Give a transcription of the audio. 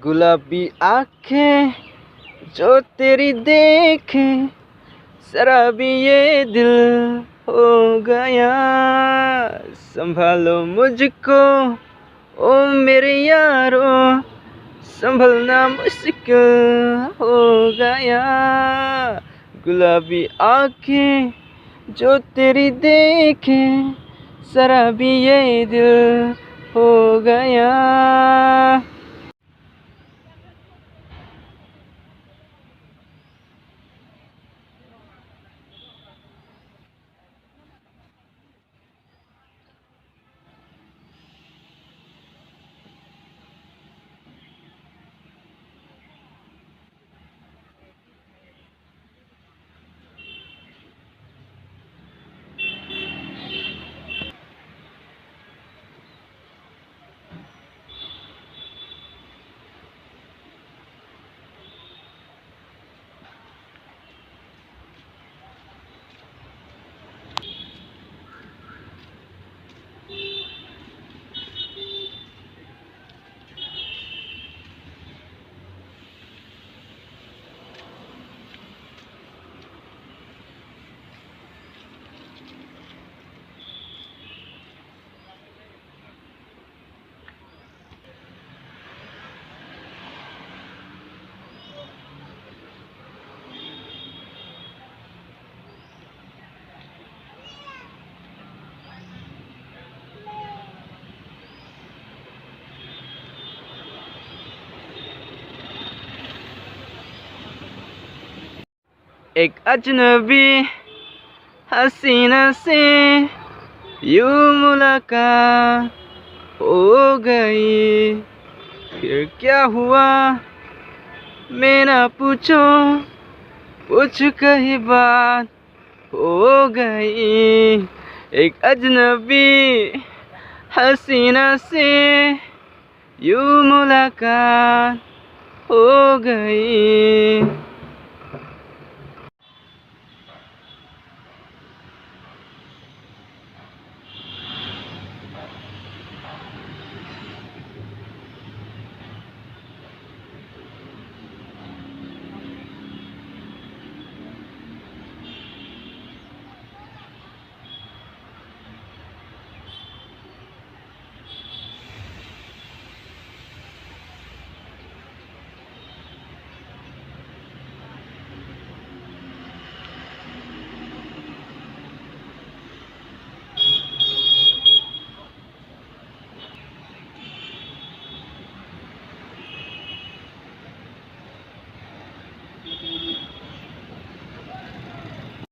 गुलाबी आंखें जो तेरी देखे, शराबी ये दिल हो गया। संभालो मुझको ओ मेरे यारो, संभलना मुश्किल हो गया। गुलाबी आंखें जो तेरी देखे, शराबी ये दिल हो गया। एक अजनबी हसीना से यूं मुलाकात हो गई। फिर क्या हुआ मैं ना पूछो, पूछ कहीं बात हो गई। एक अजनबी हसीना से यूं मुलाकात हो गई।